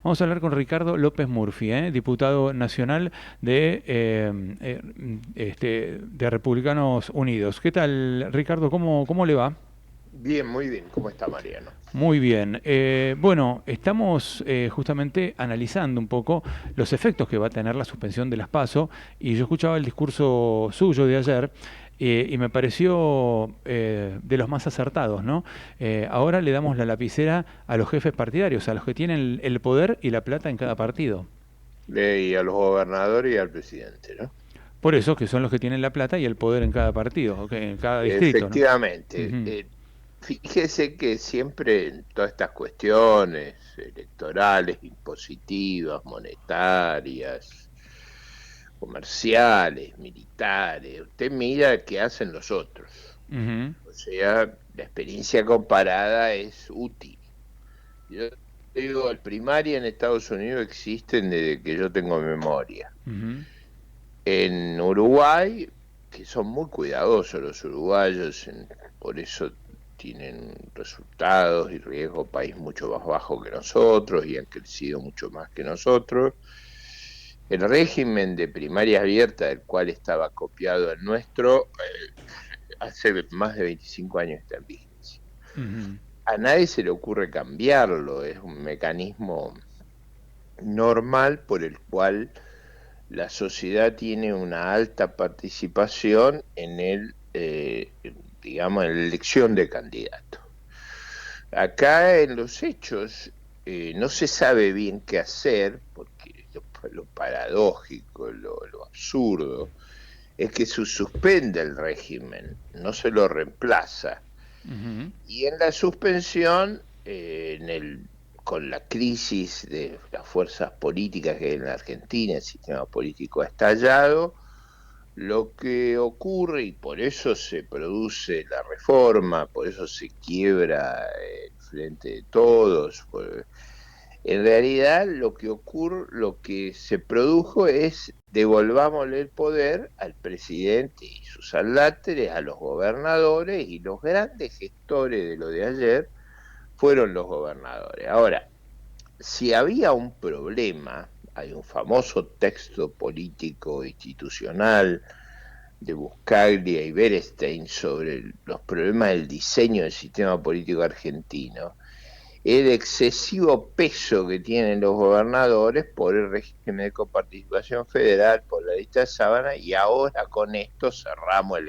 Vamos a hablar con Ricardo López Murphy, diputado nacional de Republicanos Unidos. ¿Qué tal, Ricardo? ¿Cómo le va? Bien, muy bien. ¿Cómo está Mariano? Muy bien. Bueno, estamos justamente analizando un poco los efectos que va a tener la suspensión de las PASO y yo escuchaba el discurso suyo de ayer y me pareció de los más acertados, ¿no? Ahora le damos la lapicera a los jefes partidarios, a los que tienen el poder y la plata en cada partido. Y a los gobernadores y al presidente, ¿no? Por eso, que son los que tienen la plata y el poder en cada partido, ok, en cada distrito, ¿no? Efectivamente. Ujú. Fíjese que siempre en todas estas cuestiones electorales, impositivas, monetarias, comerciales, militares, usted mira qué hacen los otros. Ujú. O sea, la experiencia comparada es útil. Yo digo, el primaria en Estados Unidos existen desde que yo tengo memoria. Ujú. En Uruguay, que son muy cuidadosos los uruguayos, por eso tienen resultados y riesgo país mucho más bajo que nosotros y han crecido mucho más que nosotros. El régimen de primaria abierta, del cual estaba copiado el nuestro, hace más de 25 años está en vigencia. Ujú. A nadie se le ocurre cambiarlo, es un mecanismo normal por el cual la sociedad tiene una alta participación en digamos, en la elección de candidatos. Acá en los hechos no se sabe bien qué hacer, porque lo paradójico, lo absurdo, es que se suspende el régimen, no se lo reemplaza. Ujú. Y en la suspensión, con la crisis de las fuerzas políticas que hay en la Argentina, el sistema político ha estallado, lo que ocurre, y por eso se produce la reforma, por eso se quiebra el frente de todos, en realidad lo que ocurre, lo que se produjo es devolvámosle el poder al presidente y sus aláteres, a los gobernadores, y los grandes gestores de lo de ayer fueron los gobernadores. Ahora, si había un problema, hay un famoso texto político institucional de Buscaglia y Berestein sobre los problemas del diseño del sistema político argentino, el excesivo peso que tienen los gobernadores por el régimen de coparticipación federal, por la lista de sábana, y ahora con esto cerramos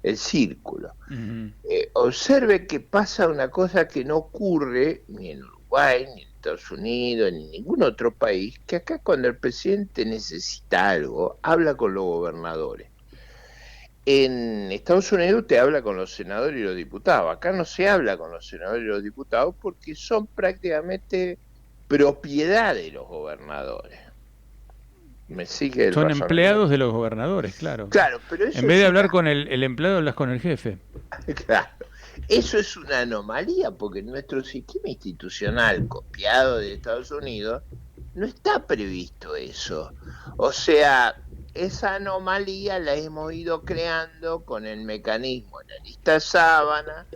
el círculo. Ujú. Observe que pasa una cosa que no ocurre ni en Uruguay, ni en Estados Unidos, ni en ningún otro país, que acá cuando el presidente necesita algo, habla con los gobernadores. En Estados Unidos te habla con los senadores y los diputados. Acá no se habla con los senadores y los diputados porque son prácticamente propiedad de los gobernadores. ¿Me sigue el Son empleados razonamiento? de los gobernadores, claro. Claro, pero En eso vez de es hablar una, con el empleado, hablas con el jefe. claro, eso es una anomalía porque nuestro sistema institucional copiado de Estados Unidos no está previsto eso. O sea, esa anomalía la hemos ido creando con el mecanismo en la lista sábana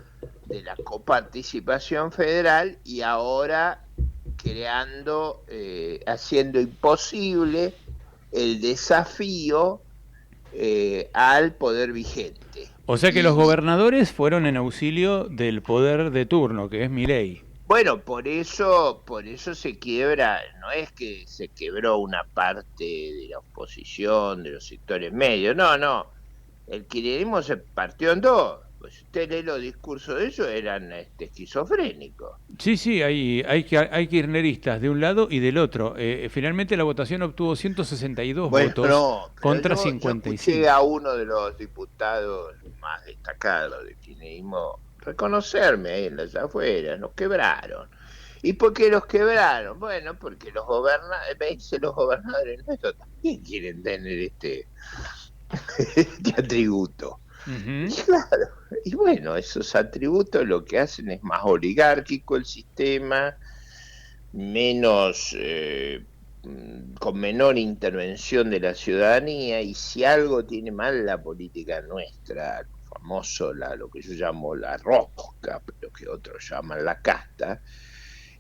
de la coparticipación federal y ahora creando, haciendo imposible el desafío al poder vigente. O sea que los Y gobernadores fueron en auxilio del poder de turno, que es Milei. bueno, por eso se quiebra, no es que se quebró una parte de la oposición, de los sectores medios, no, no. El kirchnerismo se partió en dos. Pues si usted lee los discursos de ellos, eran esquizofrénicos. Sí, sí, hay kirchneristas de un lado y del otro. Finalmente la votación obtuvo 162 Bueno, votos no, pero contra yo escuché 55. a uno de los diputados más destacados del kirchnerismo reconocerme ahí en las afueras, nos quebraron. ¿Y por qué los quebraron? Bueno, porque los gobernadores nuestros también quieren tener este atributo. Y Ujú. claro, y bueno, esos atributos lo que hacen es más oligárquico el sistema, menos, con menor intervención de la ciudadanía, y si algo tiene mal la política nuestra, lo famoso, lo que yo llamo la rosca, pero que otros llaman la casta,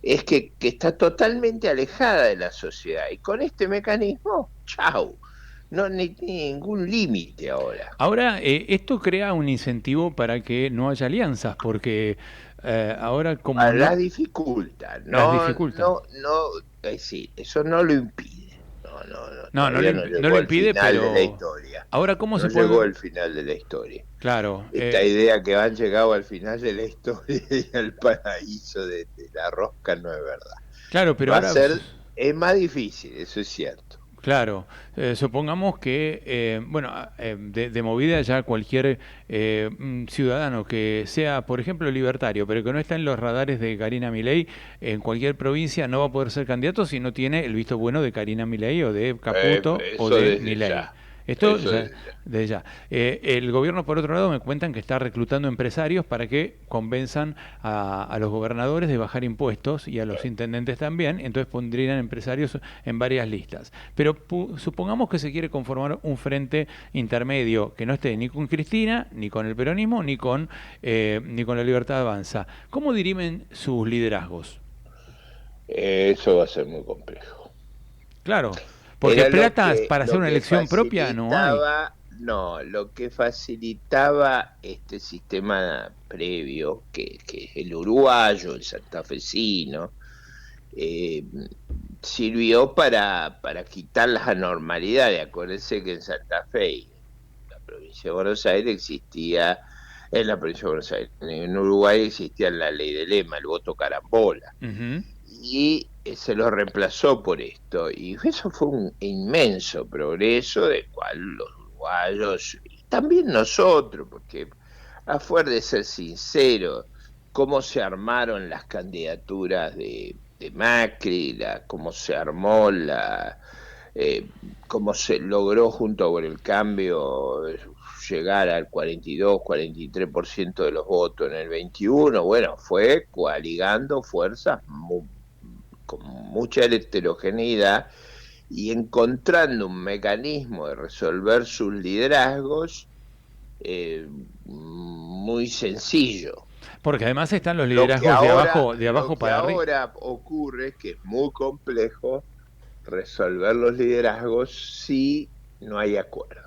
es que está totalmente alejada de la sociedad. Y con este mecanismo, chau, no ni ningún límite ahora. Ahora, esto crea un incentivo para que no haya alianzas, porque ahora como Las no dificulta, las no, dificulta. no, no, sí, eso no lo impide. No, no, no, No, todavía no no llegó lo al impide, final de la pero historia. ahora cómo No se llegó puede, al final de la historia. claro, Esta idea que han llegado al final de la historia y al paraíso de la rosca no es verdad. claro, pero Va a ahora ser, es más difícil, eso es cierto. claro, supongamos que, bueno, de movida ya cualquier ciudadano que sea, por ejemplo, libertario, pero que no está en los radares de Karina Milei, en cualquier provincia no va a poder ser candidato si no tiene el visto bueno de Karina Milei o de Caputo o Eso de desde Milei. ya, Esto eso ya, desde ya. desde ya. El gobierno, por otro lado, me cuentan que está reclutando empresarios para que convenzan a los gobernadores de bajar impuestos y a los intendentes también, entonces pondrían empresarios en varias listas. Pero supongamos que se quiere conformar un frente intermedio que no esté ni con Cristina, ni con el peronismo, ni con la Libertad Avanza. ¿Cómo dirimen sus liderazgos? Eso va a ser muy complejo. Claro, porque Era plata para hacer lo una que elección propia no hay. facilitaba, no, lo que facilitaba este sistema previo, que es el uruguayo, el santafesino, eh, sirvió para quitar las anormalidades. Acuérdense que en Santa Fe, y en la provincia de Buenos Aires, existía, en la provincia de Buenos Aires, en Uruguay existía la ley de lema, el voto carambola, Ujú. y se lo reemplazó por esto. Y eso fue un inmenso progreso del cual los uruguayos, y también nosotros, porque a fuer de ser sincero, cómo se armaron las candidaturas de Macri, cómo se armó eh, cómo se logró junto por el cambio llegar al 42, 43% de los votos en el 21, bueno, fue coaligando fuerzas con mucha heterogeneidad y encontrando un mecanismo de resolver sus liderazgos muy sencillo. Porque además están los liderazgos de Lo abajo que para arriba. ahora ocurre es que es muy complejo resolver los liderazgos si no hay acuerdo.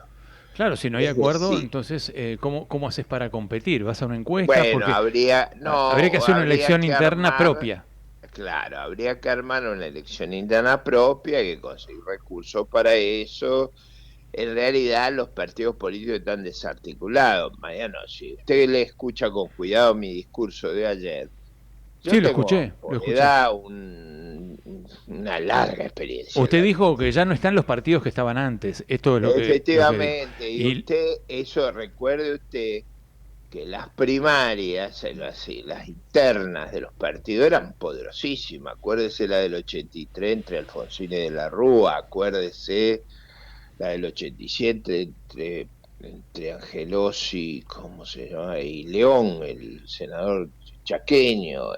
Claro, si no hay Es acuerdo, decir, entonces, ¿cómo haces para competir? ¿Vas a una encuesta? bueno, Porque habría que hacer una habría elección que interna armar, propia. claro, habría que armar una elección interna propia, hay que conseguir recursos para eso. En realidad los partidos políticos están desarticulados. Mariano, si usted le escucha con cuidado mi discurso de ayer, yo Sí, tengo lo por escuché. edad una larga experiencia en Usted la dijo que política. ya no están los partidos que estaban antes. Esto es lo que dijo. Efectivamente, y Y usted, eso recuerde usted que las primarias, las internas de los partidos eran poderosísimas. Acuérdese la del 83 entre Alfonsín y de la Rúa, acuérdese la del 87 entre Angelosi, ¿cómo se llama? Y León, el senador chaqueño,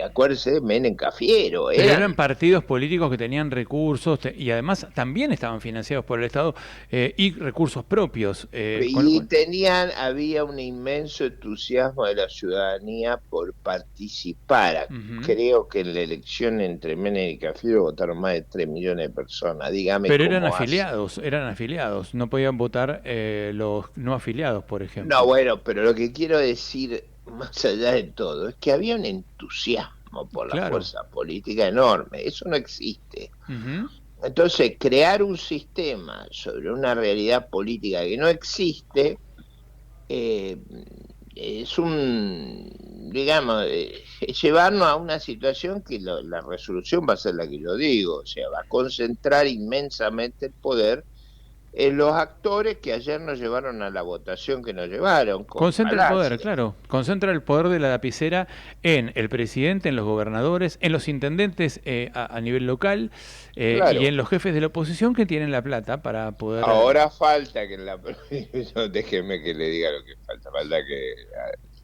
acuérdese de Menem Cafiero, pero eran eran. partidos políticos que tenían recursos y además también estaban financiados por el Estado y recursos propios. Con lo Y cual, había un inmenso entusiasmo de la ciudadanía por participar. ujú. Creo que en la elección entre Menem y Cafiero votaron más de 3 millones de personas. Dígame Pero cómo hace. eran afiliados. No podían votar los no afiliados, por No, ejemplo. bueno, pero lo que quiero decir, más allá de todo, es que había un entusiasmo por la Claro. fuerza política enorme. Eso no existe. Ujú. Entonces, crear un sistema sobre una realidad política que no existe eh, es digamos, es llevarnos a una situación que la resolución va a ser la que yo digo, o sea, va a concentrar inmensamente el poder en los actores que ayer nos llevaron a la votación que nos llevaron, con Concentra el poder, falacias. claro. Concentra el poder de la lapicera en el presidente, en los gobernadores, en los intendentes a nivel local y Claro, en los jefes de la oposición que tienen la plata para poder... ahora falta que en la no, déjeme que le diga lo que falta, falta que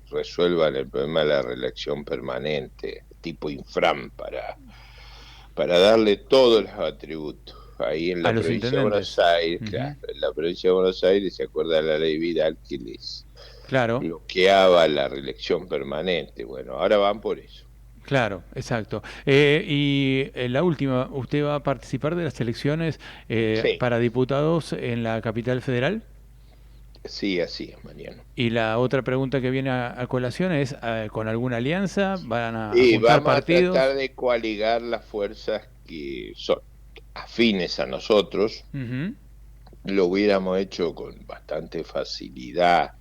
resuelvan el problema de la reelección permanente, tipo infram, para darle todos los atributos. Ahí en a la los provincia de Buenos intendentes. Aires, Ujú. claro, en la provincia de Buenos Aires se acuerda la ley Vidal que les Claro. bloqueaba la reelección permanente. Bueno, ahora van por eso. Claro, exacto. La última, ¿usted va a participar de las elecciones Sí, para diputados en la capital federal? sí, así es, Mariano. Y la otra pregunta que viene a colación es, ¿con alguna alianza? ¿Van a Y juntar vamos a tratar partidos? de coaligar las fuerzas que son afines a nosotros. Ujú. Lo hubiéramos hecho con bastante facilidad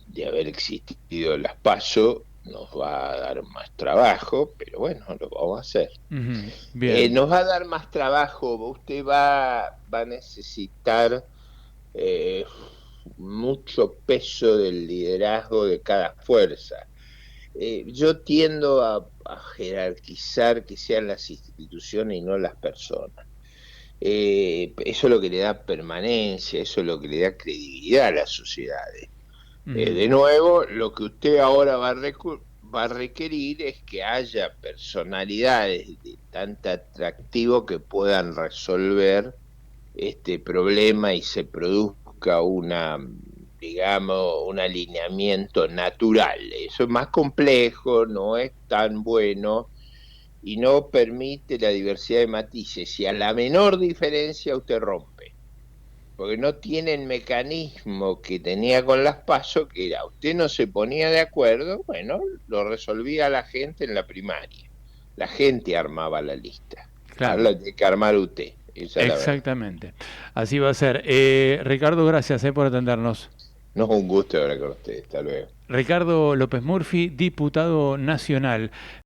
de haber existido las PASO. Nos va a dar más trabajo, pero bueno, lo vamos a hacer. Ujú. Bien. Nos va a dar más trabajo. Usted va a necesitar eh, mucho peso del liderazgo de cada fuerza. Yo tiendo a jerarquizar que sean las instituciones y no las personas. Eso es lo que le da permanencia, eso es lo que le da credibilidad a las sociedades. Ujú. De nuevo, lo que usted ahora va a requerir es que haya personalidades de tanto atractivo que puedan resolver este problema y se produzca digamos, un alineamiento natural. Eso es más complejo, no es tan bueno y no permite la diversidad de matices. Y a la menor diferencia usted rompe, porque no tiene el mecanismo que tenía con las PASO, que era, usted no se ponía de acuerdo, bueno, lo resolvía la gente en la primaria. La gente armaba la lista. Ahora Claro, la tiene que armar usted, esa es la verdad. exactamente. Así va a ser. Ricardo, gracias por atendernos. No es un gusto hablar con usted, hasta luego. Ricardo López Murphy, diputado nacional.